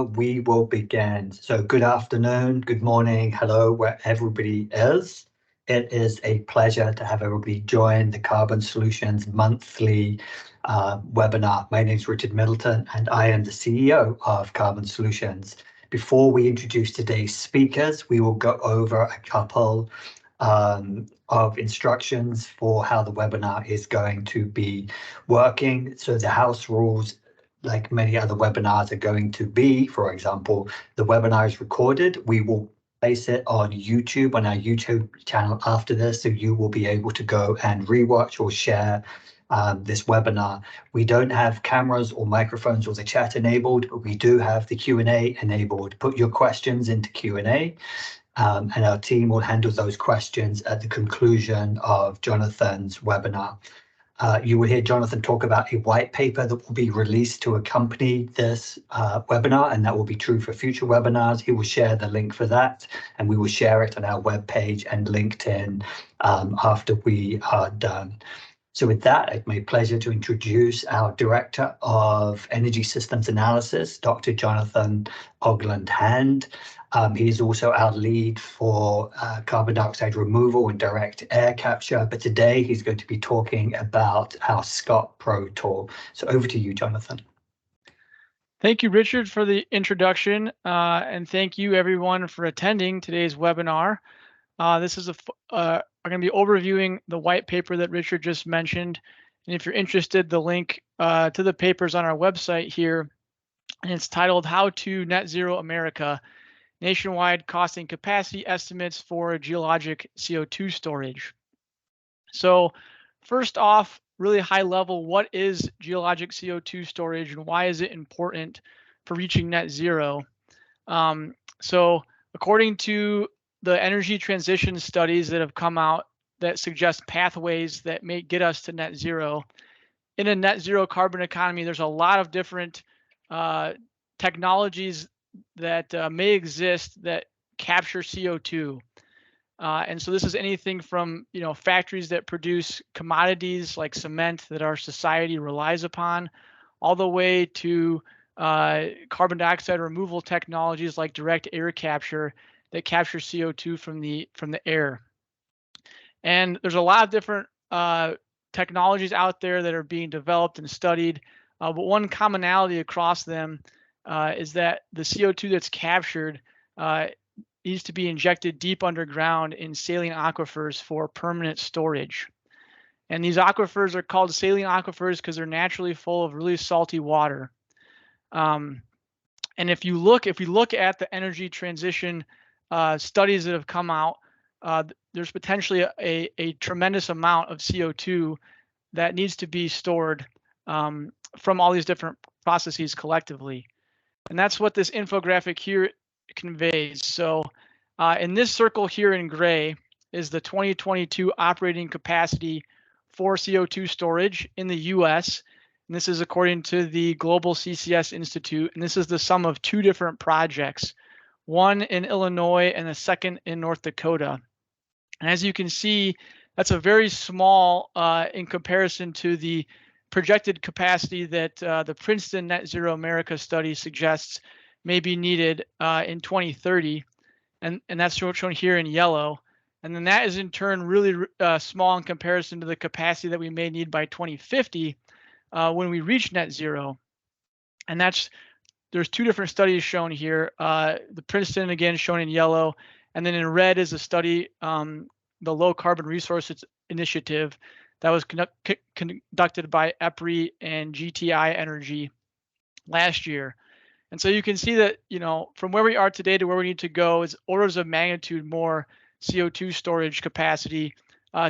We will begin. So good afternoon, good morning, hello, where everybody is. It is a pleasure to have everybody join the Carbon Solutions monthly webinar. My name is Richard Middleton and I am the CEO of Carbon Solutions. Before we introduce today's speakers, we will go over a couple of instructions for how the webinar is going to be working. So the house rules, like many other webinars, are going to be, for example, the webinar is recorded. We will place it on YouTube, on our YouTube channel after this, so you will be able to go and rewatch or share this webinar. We don't have cameras or microphones or the chat enabled, but we do have the Q&A enabled. Put your questions into Q&A. And our team will handle those questions at the conclusion of Jonathan's webinar. You will hear Jonathan talk about a white paper that will be released to accompany this webinar, and that will be true for future webinars. He will share the link for that, and we will share it on our webpage and LinkedIn after we are done. So with that, it's my pleasure to introduce our Director of Energy Systems Analysis, Dr. Jonathan Ogland-Hand. He is also our lead for carbon dioxide removal and direct air capture, but today he's going to be talking about our Scott Pro tool. So over to you, Jonathan. Thank you, Richard, for the introduction, and thank you everyone for attending today's webinar. This is we're going to be overviewing the white paper that Richard just mentioned, and if you're interested, the link to the paper's on our website here, and it's titled "How to Net Zero America: Nationwide Cost and Capacity Estimates for Geologic CO2 Storage." So first off, really high level, what is geologic CO2 storage and why is it important for reaching net zero? So according to the energy transition studies that have come out that suggest pathways that may get us to net zero, in a net zero carbon economy, there's a lot of different technologies that may exist that capture CO2. And so this is anything from, factories that produce commodities like cement that our society relies upon, all the way to carbon dioxide removal technologies like direct air capture that capture CO2 from the air. And there's a lot of different technologies out there that are being developed and studied, but one commonality across them is that the CO2 that's captured needs to be injected deep underground in saline aquifers for permanent storage. And these aquifers are called saline aquifers because they're naturally full of really salty water. And if we look at the energy transition studies that have come out, there's potentially a tremendous amount of CO2 that needs to be stored from all these different processes collectively. And that's what this infographic here conveys. So in this circle here in gray is the 2022 operating capacity for CO2 storage in the US. And this is according to the Global CCS Institute. And this is the sum of two different projects, one in Illinois and the second in North Dakota. And as you can see, that's a very small in comparison to the projected capacity that the Princeton Net Zero America study suggests may be needed in 2030, and that's shown here in yellow. And then that is in turn really small in comparison to the capacity that we may need by 2050 when we reach net zero. And there's two different studies shown here. The Princeton, again, shown in yellow, and then in red is a study, the Low Carbon Resources Initiative, that was conducted by EPRI and GTI Energy last year. And so you can see that, from where we are today to where we need to go is orders of magnitude more CO2 storage capacity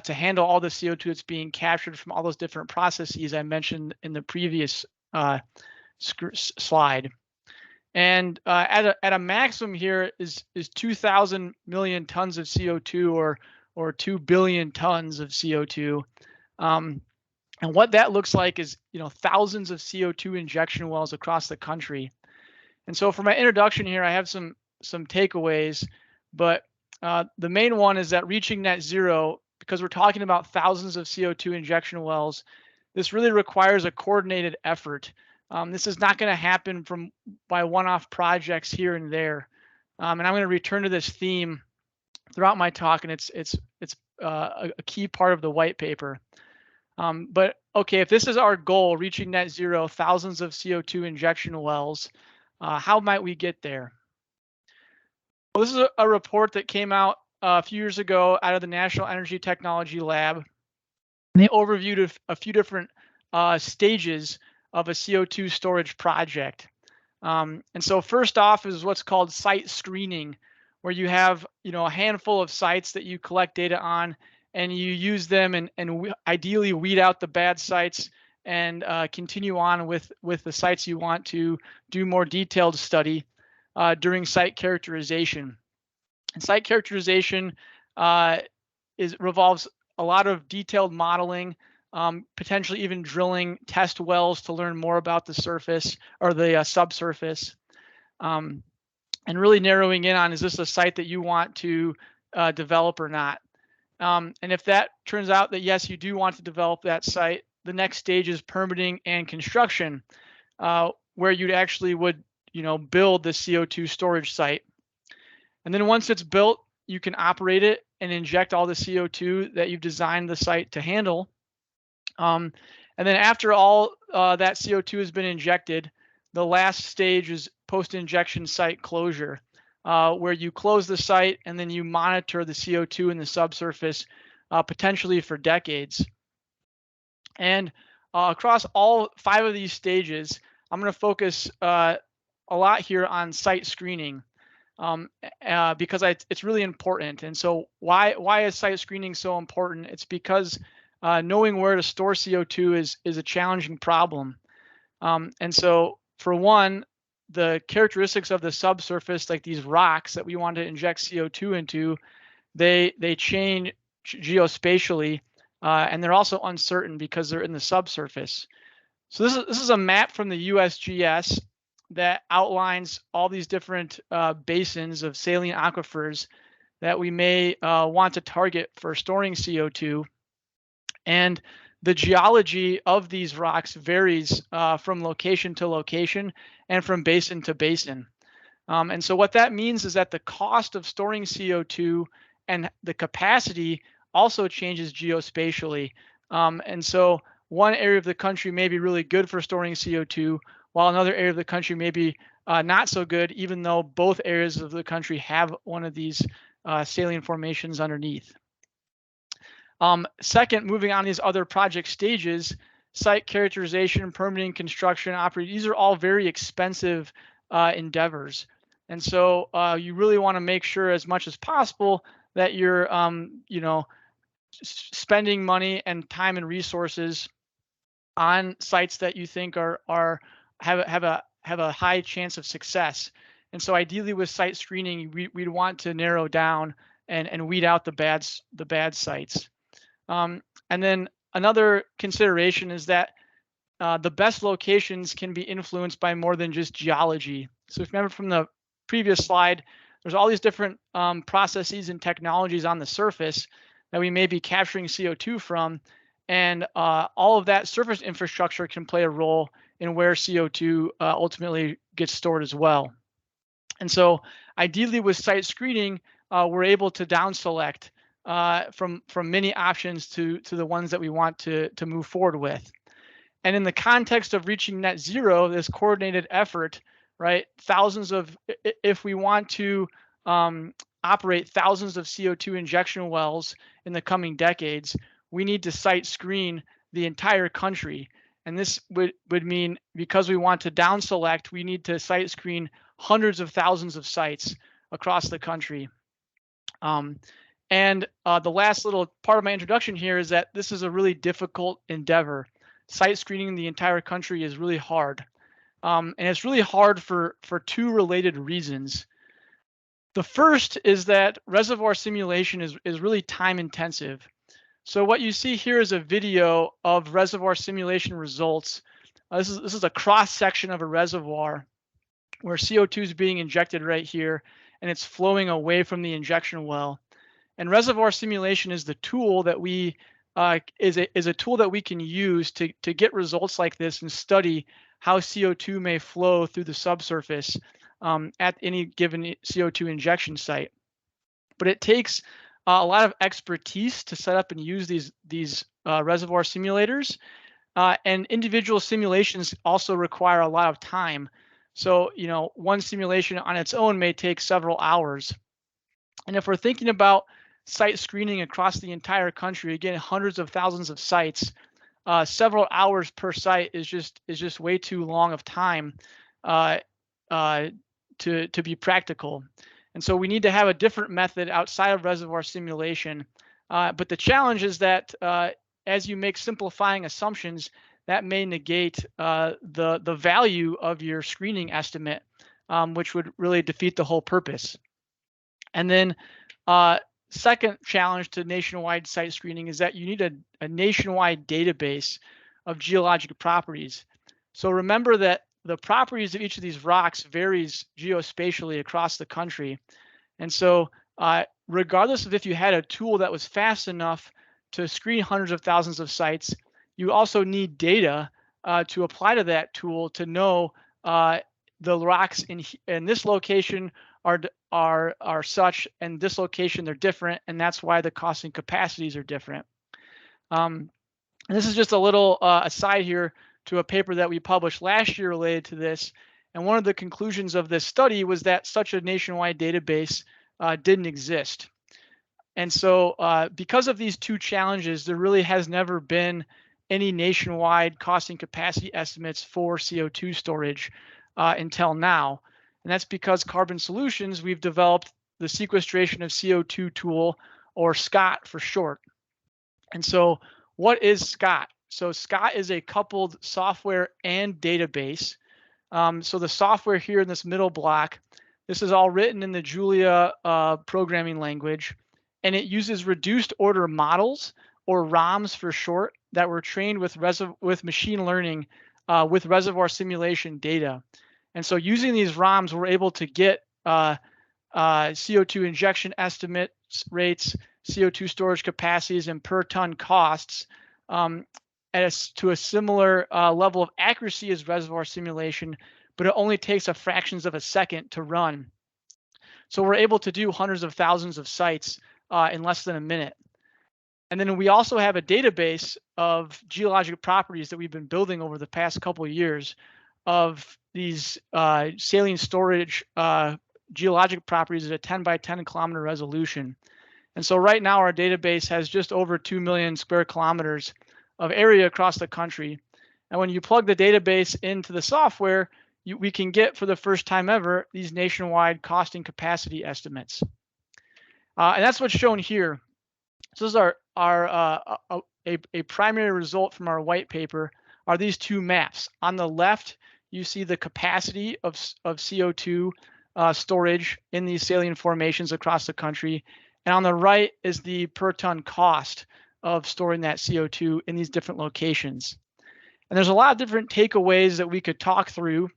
to handle all the CO2 that's being captured from all those different processes I mentioned in the previous slide. And at a maximum here is 2,000 million tons of CO2 or 2 billion tons of CO2. And what that looks like is, thousands of CO2 injection wells across the country. And so for my introduction here, I have some takeaways, but the main one is that reaching net zero, because we're talking about thousands of CO2 injection wells, this really requires a coordinated effort This is not going to happen by one-off projects here and there. And I'm going to return to this theme throughout my talk, and it's a key part of the white paper. But okay, if this is our goal, reaching net zero, thousands of CO2 injection wells, how might we get there? Well, this is a report that came out a few years ago out of the National Energy Technology Lab. They overviewed a few different stages of a CO2 storage project. And so first off is what's called site screening, where you have a handful of sites that you collect data on, and you use them and ideally weed out the bad sites and continue on with the sites you want to do more detailed study during site characterization. And site characterization revolves a lot of detailed modeling, potentially even drilling test wells to learn more about the surface or the subsurface, and really narrowing in on, is this a site that you want to develop or not? And if that turns out that yes, you do want to develop that site, the next stage is permitting and construction, where you'd actually would build the CO2 storage site. And then once it's built, you can operate it and inject all the CO2 that you've designed the site to handle. And then after all that CO2 has been injected, the last stage is post-injection site closure, where you close the site and then you monitor the CO2 in the subsurface, potentially for decades. And across all 5 of these stages, I'm going to focus a lot here on site screening, because it's really important. And so why is site screening so important? It's because knowing where to store CO2 is a challenging problem. And so for one, the characteristics of the subsurface, like these rocks that we want to inject CO2 into, they change geospatially, and they're also uncertain because they're in the subsurface. So this is a map from the USGS that outlines all these different basins of saline aquifers that we may want to target for storing CO2. And the geology of these rocks varies from location to location and from basin to basin. And so what that means is that the cost of storing CO2 and the capacity also changes geospatially. And so one area of the country may be really good for storing CO2, while another area of the country may be not so good, even though both areas of the country have one of these saline formations underneath. Second, moving on these other project stages, site characterization, permitting, construction, operating, these are all very expensive endeavors. And so you really want to make sure as much as possible that you're spending money and time and resources on sites that you think have a high chance of success. And so ideally with site screening, we'd want to narrow down and weed out the bad sites. And then another consideration is that the best locations can be influenced by more than just geology. So if you remember from the previous slide, there's all these different processes and technologies on the surface that we may be capturing CO2 from, and all of that surface infrastructure can play a role in where CO2 ultimately gets stored as well. And so ideally with site screening, we're able to down select from many options to the ones that we want to move forward with. And in the context of reaching net zero, this coordinated effort, right? If we want to operate thousands of CO2 injection wells in the coming decades, we need to site screen the entire country. And this would mean, because we want to down select, we need to site screen hundreds of thousands of sites across the country. And the last little part of my introduction here is that this is a really difficult endeavor. Site screening the entire country is really hard. And it's really hard for 2 related reasons. The first is that reservoir simulation is really time intensive. So what you see here is a video of reservoir simulation results. This is a cross section of a reservoir where CO2 is being injected right here, and it's flowing away from the injection well. And reservoir simulation is the tool that is a tool that we can use to get results like this and study how CO2 may flow through the subsurface at any given CO2 injection site. But it takes a lot of expertise to set up and use these reservoir simulators, and individual simulations also require a lot of time. So, one simulation on its own may take several hours. And if we're thinking about site screening across the entire country, again, hundreds of thousands of sites, several hours per site is just way too long of time to be practical. And so we need to have a different method outside of reservoir simulation. But the challenge is that as you make simplifying assumptions, that may negate the value of your screening estimate, which would really defeat the whole purpose. And then second challenge to nationwide site screening is that you need a nationwide database of geologic properties. So remember that the properties of each of these rocks varies geospatially across the country. And so regardless of if you had a tool that was fast enough to screen hundreds of thousands of sites, you also need data to apply to that tool to know the rocks in this location are such, and this location they're different, and that's why the costs and capacities are different. And this is just a little aside here to a paper that we published last year related to this. And one of the conclusions of this study was that such a nationwide database didn't exist. And so because of these two challenges, there really has never been any nationwide cost and capacity estimates for CO2 storage until now. And that's because Carbon Solutions, we've developed the sequestration of CO2 tool, or SCOT for short. And so what is SCOT? So SCOT is a coupled software and database. So the software here in this middle block, this is all written in the Julia programming language, and it uses reduced order models, or ROMs for short, that were trained with machine learning with reservoir simulation data. And so using these ROMs, we're able to get CO2 injection estimates rates, CO2 storage capacities, and per ton costs to a similar level of accuracy as reservoir simulation, but it only takes a fractions of a second to run. So we're able to do hundreds of thousands of sites in less than a minute. And then we also have a database of geologic properties that we've been building over the past couple of years of these saline storage geologic properties at a 10 by 10 kilometer resolution. And so right now our database has just over 2 million square kilometers of area across the country. And when you plug the database into the software, we can get, for the first time ever, these nationwide cost and capacity estimates. And that's what's shown here. So this is a primary result from our white paper are these two maps. On the left, you see the capacity of CO2 storage in these saline formations across the country. And on the right is the per ton cost of storing that CO2 in these different locations. And there's a lot of different takeaways that we could talk through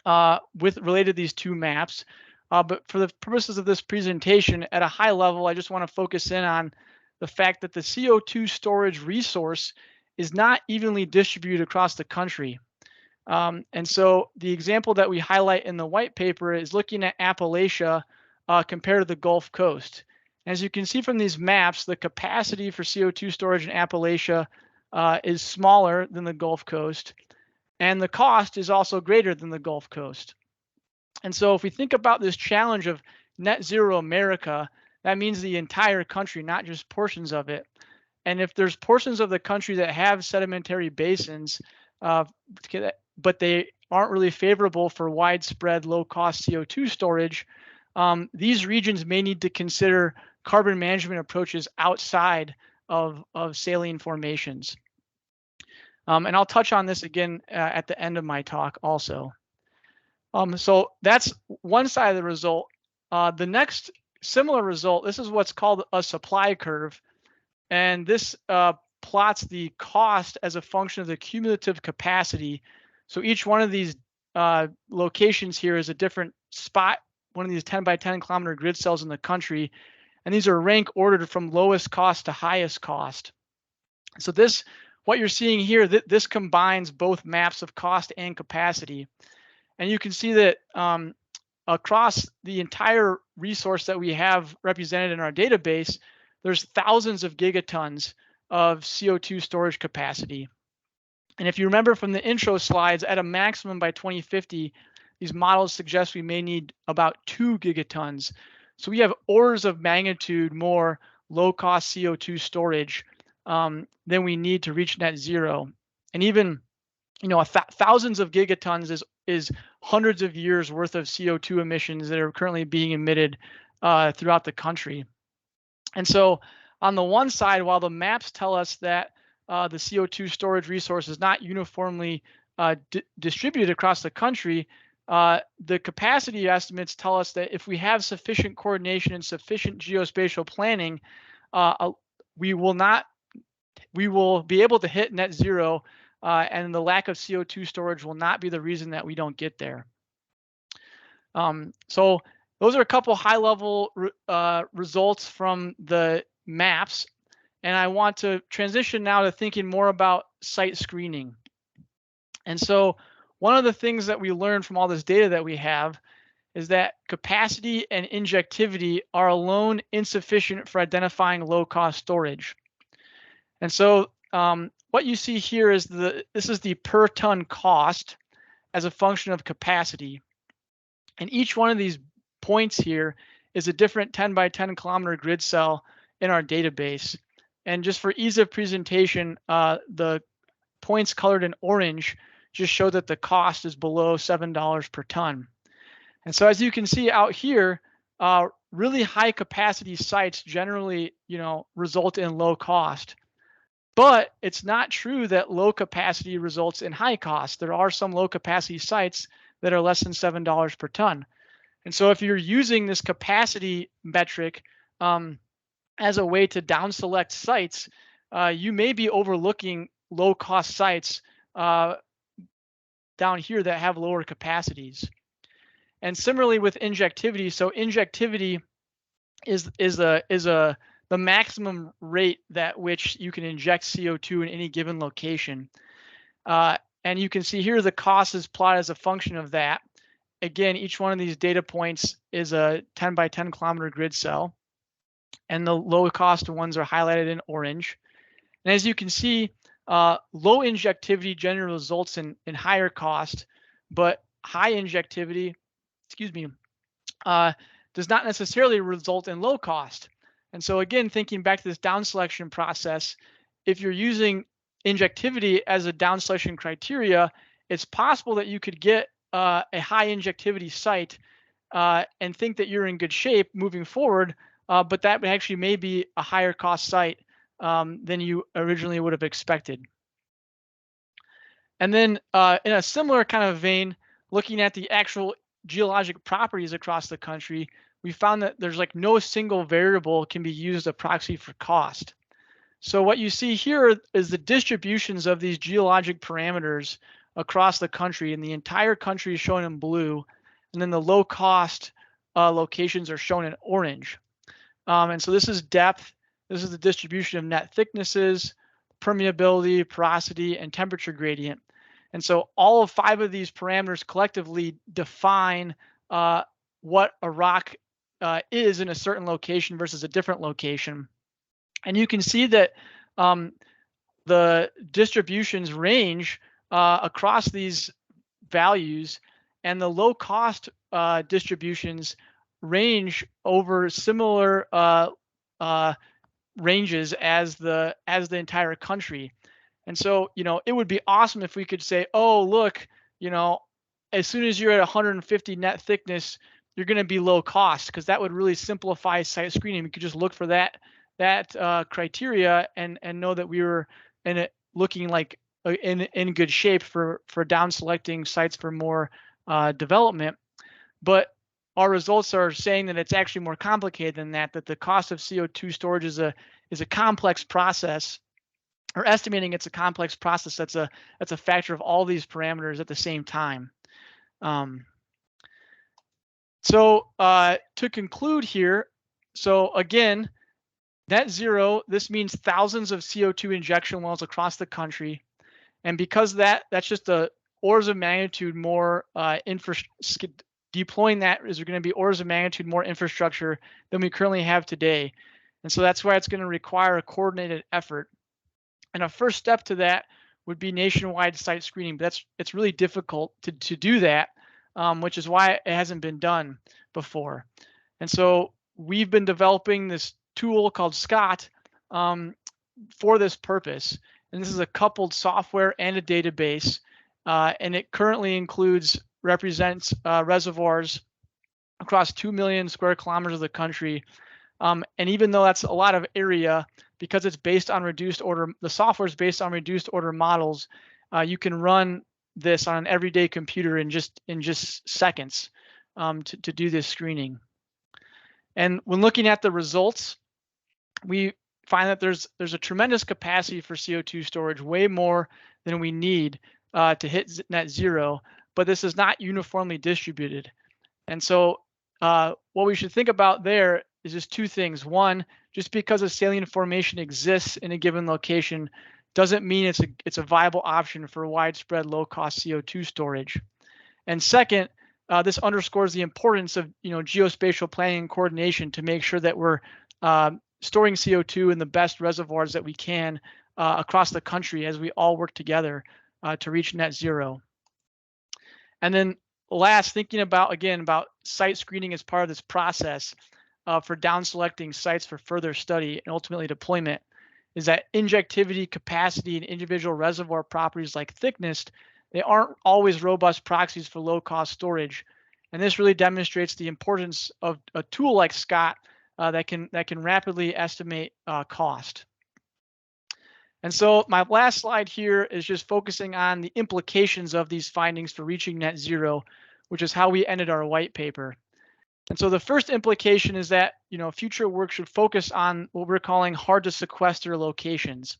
related to these two maps. But for the purposes of this presentation, at a high level, I just want to focus in on the fact that the CO2 storage resource is not evenly distributed across the country. And so the example that we highlight in the white paper is looking at Appalachia compared to the Gulf Coast. As you can see from these maps, the capacity for CO2 storage in Appalachia is smaller than the Gulf Coast, and the cost is also greater than the Gulf Coast. And so if we think about this challenge of net zero America, that means the entire country, not just portions of it. And if there's portions of the country that have sedimentary basins, but they aren't really favorable for widespread low-cost CO2 storage, these regions may need to consider carbon management approaches outside of saline formations. And I'll touch on this again at the end of my talk also. So that's one side of the result. The next similar result, this is what's called a supply curve. And this plots the cost as a function of the cumulative capacity. So each one of these locations here is a different spot, one of these 10 by 10 kilometer grid cells in the country. And these are rank ordered from lowest cost to highest cost. So this what you're seeing here, this combines both maps of cost and capacity. And you can see that across the entire resource that we have represented in our database, there's thousands of gigatons of CO2 storage capacity. And if you remember from the intro slides, at a maximum by 2050, these models suggest we may need about 2 gigatons. So we have orders of magnitude more low-cost CO2 storage than we need to reach net zero. And even, thousands of gigatons is hundreds of years worth of CO2 emissions that are currently being emitted throughout the country. And so on the one side, while the maps tell us that the CO2 storage resource is not uniformly distributed across the country, the capacity estimates tell us that if we have sufficient coordination and sufficient geospatial planning, we will be able to hit net zero, and the lack of CO2 storage will not be the reason that we don't get there. So those are a couple high-level results from the maps, and I want to transition now to thinking more about site screening. And so one of the things that we learned from all this data that we have is that capacity and injectivity are alone insufficient for identifying low-cost storage. And so what you see here is this is the per ton cost as a function of capacity. And each one of these points here is a different 10 by 10 kilometer grid cell in our database. And just for ease of presentation, the points colored in orange just show that the cost is below $7 per ton. And so as you can see out here, really high capacity sites generally, result in low cost. But it's not true that low capacity results in high cost. There are some low capacity sites that are less than $7 per ton. And so if you're using this capacity metric as a way to down select sites, you may be overlooking low cost sites down here that have lower capacities. And similarly with injectivity, so injectivity is the maximum rate at which you can inject CO2 in any given location. And you can see here the cost is plotted as a function of that. Again, each one of these data points is a 10 by 10 kilometer grid cell, and the low cost ones are highlighted in orange. And as you can see, low injectivity generally results in higher cost, but high injectivity, does not necessarily result in low cost. And so again, thinking back to this down selection process, if you're using injectivity as a down selection criteria, it's possible that you could get a high injectivity site and think that you're in good shape moving forward, but that actually may be a higher cost site than you originally would have expected. And then in a similar kind of vein, looking at the actual geologic properties across the country, we found that there's like no single variable can be used as a proxy for cost. So what you see here is the distributions of these geologic parameters across the country, and the entire country is shown in blue, and then the low cost locations are shown in orange. And so this is depth, this is the distribution of net thicknesses, permeability, porosity, and temperature gradient. And so all of 5 of these parameters collectively define what a rock is in a certain location versus a different location. And you can see that the distributions range across these values, and the low cost distributions range over similar ranges as the entire country. And so, it would be awesome if we could say, oh, look, as soon as you're at 150 net thickness, you're going to be low cost, because that would really simplify site screening. We could just look for that criteria and know that we were looking like in good shape for down selecting sites for more development. But our results are saying that it's actually more complicated than that. That the cost of CO2 storage is a complex process, or estimating it's a complex process that's a factor of all these parameters at the same time. So to conclude here, so again, Net zero, this means thousands of CO2 injection wells across the country. And because that's just the orders of magnitude more deploying that is going to be orders of magnitude more infrastructure than we currently have today. And so that's why it's going to require a coordinated effort. And a first step to that would be nationwide site screening, but it's really difficult to do that, which is why it hasn't been done before. And so we've been developing this tool called 𝘚𝘊𝘖 for this purpose. And this is a coupled software and a database, and it currently represents reservoirs across 2 million square kilometers of the country. And even though that's a lot of area, because it's based on reduced order, the software is based on reduced order models, you can run this on an everyday computer in just seconds to do this screening. And when looking at the results, we find that there's a tremendous capacity for CO2 storage, way more than we need to hit net zero, but this is not uniformly distributed. And so what we should think about there is just two things. One, just because a saline formation exists in a given location doesn't mean it's a viable option for widespread low-cost CO2 storage. And second, this underscores the importance of geospatial planning and coordination to make sure that we're storing CO2 in the best reservoirs that we can across the country as we all work together to reach net zero. And then last, thinking about site screening as part of this process for down selecting sites for further study and ultimately deployment, is that injectivity, capacity, and individual reservoir properties like thickness, they aren't always robust proxies for low cost storage. And this really demonstrates the importance of a tool like 𝘚𝘊𝘖 that can rapidly estimate cost. And so my last slide here is just focusing on the implications of these findings for reaching net zero, which is how we ended our white paper. And so the first implication is that future work should focus on what we're calling hard to sequester locations.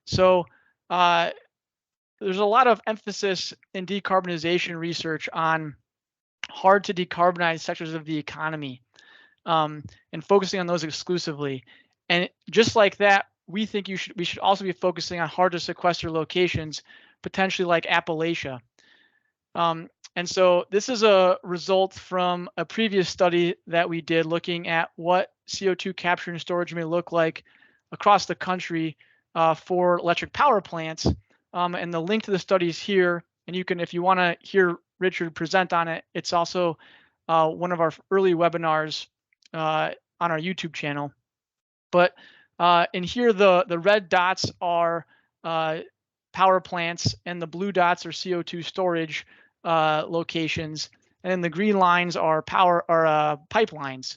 So there's a lot of emphasis in decarbonization research on hard to decarbonize sectors of the economy, and focusing on those exclusively. And just like that, we think we should also be focusing on hard to sequester locations, potentially like Appalachia. And so this is a result from a previous study that we did looking at what CO2 capture and storage may look like across the country for electric power plants. And the link to the study is here. And you can, if you want to hear Richard present on it, it's also one of our early webinars on our YouTube channel. But in here, the red dots are power plants and the blue dots are CO2 storage locations, and then the green lines are pipelines.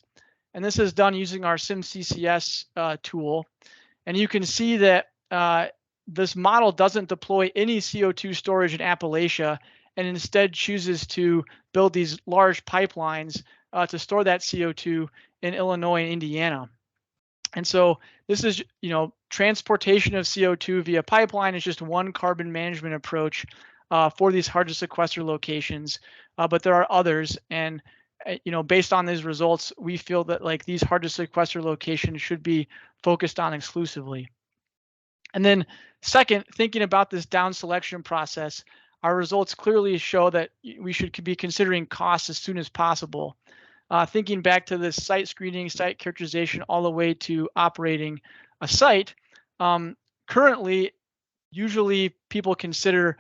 And this is done using our SimCCS tool. And you can see that this model doesn't deploy any CO2 storage in Appalachia, and instead chooses to build these large pipelines to store that CO2 in Illinois and Indiana. And so this is, transportation of CO2 via pipeline is just one carbon management approach for these hard to sequester locations, but there are others. And based on these results, we feel that these hard to sequester locations should be focused on exclusively. And then second, thinking about this down selection process, our results clearly show that we should be considering costs as soon as possible. Thinking back to this site screening, site characterization, all the way to operating a site, currently, usually people consider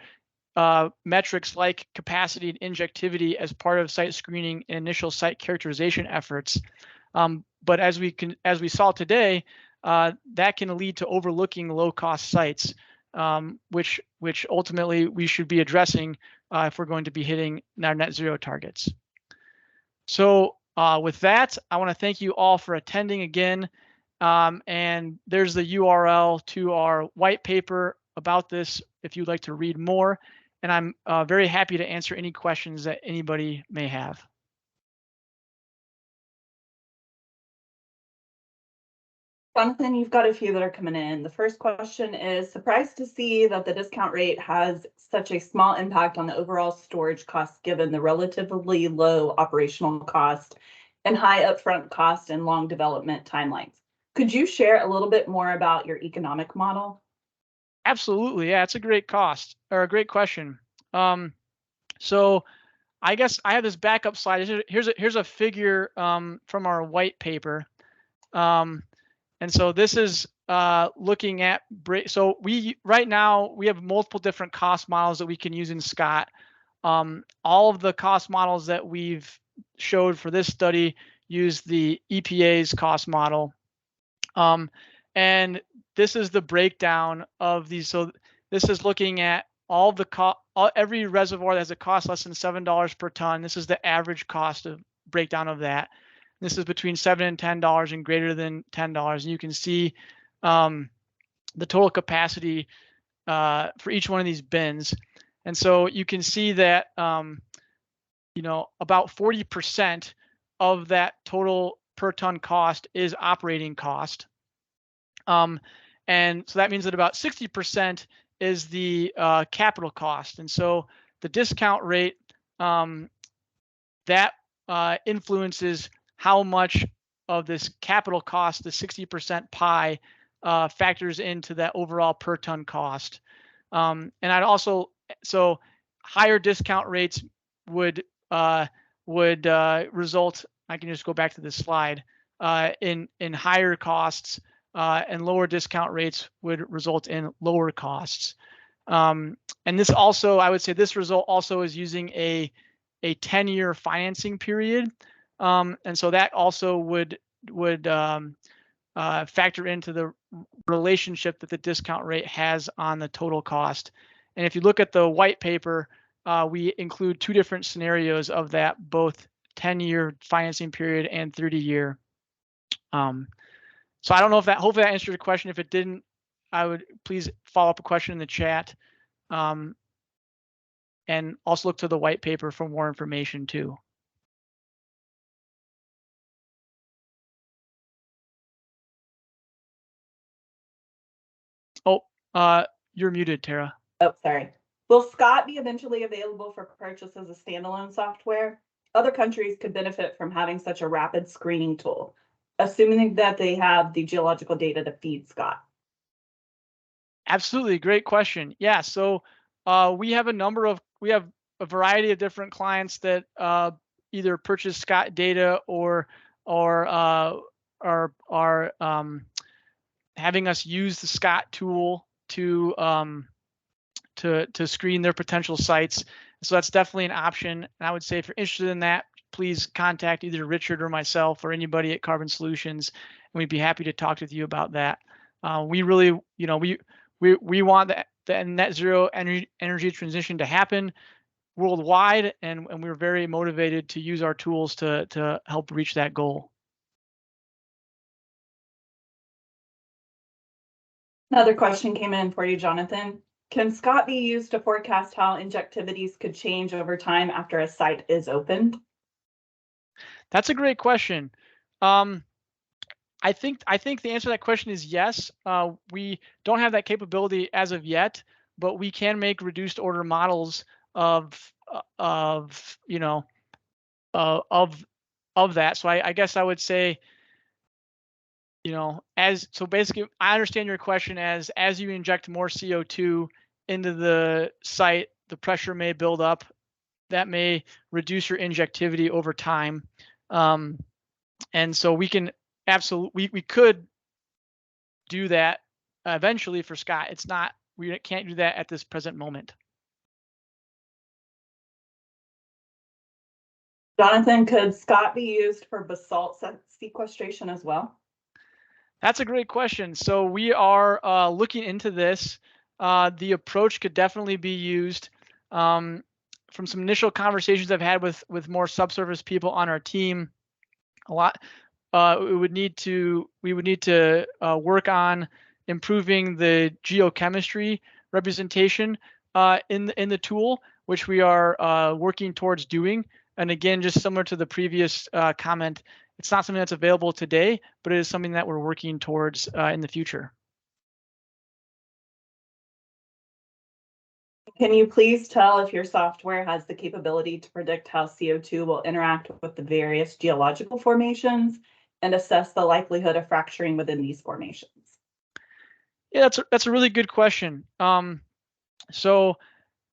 metrics like capacity and injectivity as part of site screening and initial site characterization efforts. But as we saw today, that can lead to overlooking low-cost sites, which ultimately we should be addressing if we're going to be hitting our net zero targets. So with that, I want to thank you all for attending again. And there's the URL to our white paper about this if you'd like to read more. And I'm very happy to answer any questions that anybody may have. Jonathan, you've got a few that are coming in. The first question is, surprised to see that the discount rate has such a small impact on the overall storage cost given the relatively low operational cost and high upfront cost and long development timelines. Could you share a little bit more about your economic model? Absolutely. Yeah, it's a great cost or a great question. So I guess I have this backup slide. Here's a figure from our white paper. And so this is looking at so right now we have multiple different cost models that we can use in SCOT. All of the cost models that we've showed for this study use the EPA's cost model. And this is the breakdown of these. So this is looking at all the every reservoir that has a cost less than $7 per ton. This is the average cost of breakdown of that. This is between $7 and $10 and greater than $10. And you can see the total capacity for each one of these bins. And so you can see that you know, about 40% of that total per ton cost is operating cost. And so that means that about 60% is the capital cost. And so the discount rate that influences how much of this capital cost, the 60% pie, factors into that overall per ton cost. And I'd also, so higher discount rates would result, I can just go back to this slide, in higher costs, and lower discount rates would result in lower costs. And this also, I would say this result also is using a 10-year financing period. And so that also would factor into the relationship that the discount rate has on the total cost. And if you look at the white paper, we include two different scenarios of that, both 10-year financing period and 30-year. So I don't know if that, hopefully that answered your question. If it didn't, I would please follow up a question in the chat. And also look to the white paper for more information too. Oh, you're muted, Tara. Oh, sorry. Will SCOT be eventually available for purchase as a standalone software? Other countries could benefit from having such a rapid screening tool, assuming that they have the geological data to feed SCOT. Absolutely, great question. Yeah, so we have a variety of different clients that either purchase SCOT data or are having us use the SCOT tool to screen their potential sites. So that's definitely an option. And I would say if you're interested in that, please contact either Richard or myself or anybody at Carbon Solutions, and we'd be happy to talk with you about that. We really, you know, we want the net zero energy transition to happen worldwide, and we're very motivated to use our tools to help reach that goal. Another question came in for you, Jonathan. Can SCOT be used to forecast how injectivities could change over time after a site is opened? That's a great question. I think the answer to that question is yes. We don't have that capability as of yet, but we can make reduced order models of you know of that. So I guess I would say, you know, so basically I understand your question as you inject more CO2 into the site, the pressure may build up. That may reduce your injectivity over time. And so we can absolutely, we could do that eventually for SCOT. It's not, we can't do that at this present moment. Jonathan, could SCOT be used for basalt sequestration as well? That's a great question. So we are looking into this. The approach could definitely be used. From some initial conversations I've had with more subsurface people on our team, we would need to work on improving the geochemistry representation in the tool, which we are working towards doing. And again, just similar to the previous comment, it's not something that's available today, but it is something that we're working towards in the future. Can you please tell if your software has the capability to predict how CO2 will interact with the various geological formations and assess the likelihood of fracturing within these formations? Yeah, that's a really good question. So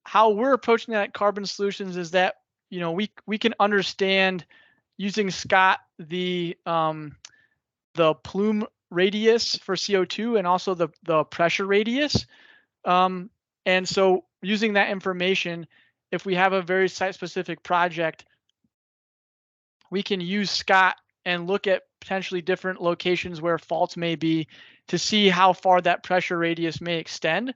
how we're approaching that at Carbon Solutions is that, you know, we can understand using Scott the plume radius for CO2 and also the pressure radius. And so using that information, if we have a very site-specific project, we can use Scott and look at potentially different locations where faults may be to see how far that pressure radius may extend.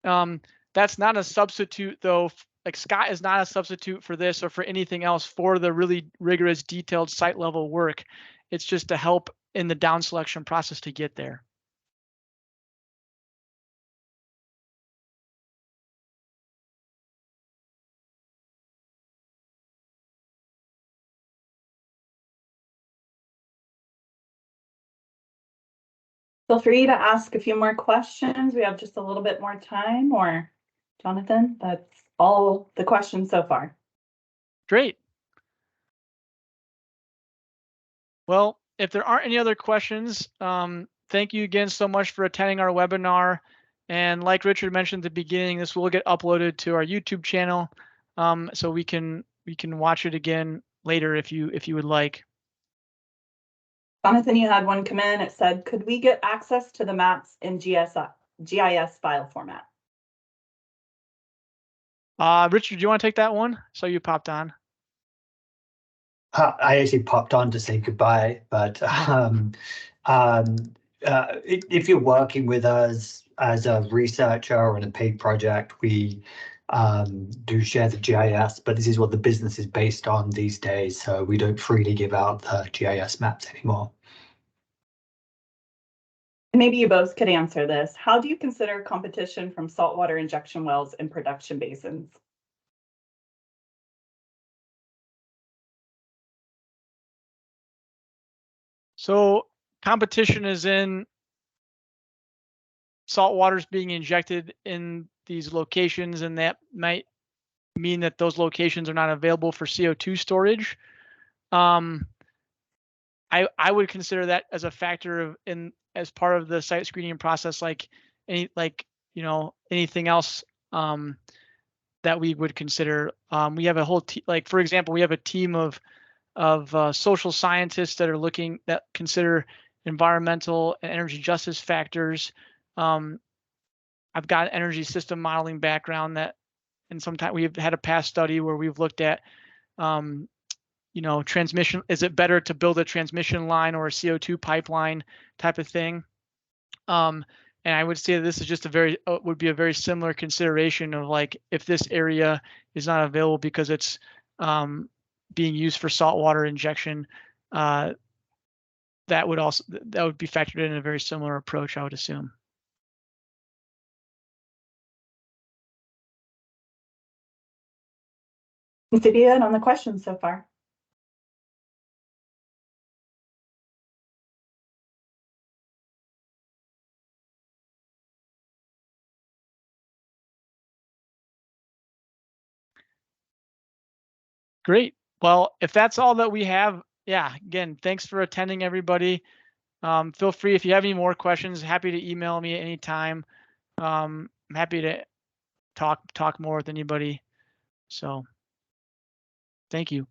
That's not a substitute though. Like Scott is not a substitute for this or for anything else for the really rigorous, detailed site level work. It's just to help in the down selection process to get there. Feel free to ask a few more questions. We have just a little bit more time, or Jonathan, that's all the questions so far. Great. Well, if there aren't any other questions, thank you again so much for attending our webinar. And like Richard mentioned at the beginning, this will get uploaded to our YouTube channel, so we can watch it again later if you would like. Jonathan, you had one come in. It said, could we get access to the maps in GIS file format? Richard, do you want to take that one? So you popped on. I actually popped on to say goodbye, but if you're working with us as a researcher on a paid project, we do share the GIS, but this is what the business is based on these days, so we don't freely give out the GIS maps anymore. Maybe you both could answer this. How do you consider competition from saltwater injection wells in production basins? So competition is in salt waters being injected in these locations, and that might mean that those locations are not available for CO2 storage. I would consider that as a factor as part of the site screening process, like anything else that we would consider. We have a whole for example, we have a team of social scientists that consider environmental and energy justice factors. I've got an energy system modeling background and sometimes we've had a past study where we've looked at, transmission. Is it better to build a transmission line or a CO2 pipeline type of thing? And I would say that this is just would be a very similar consideration of like, if this area is not available because it's being used for saltwater injection, that would be factored in a very similar approach, I would assume. Vivian, on the questions so far. Great. Well, if that's all that we have, yeah, again, thanks for attending, everybody. Feel free, if you have any more questions, happy to email me at any time. I'm happy to talk more with anybody. So thank you.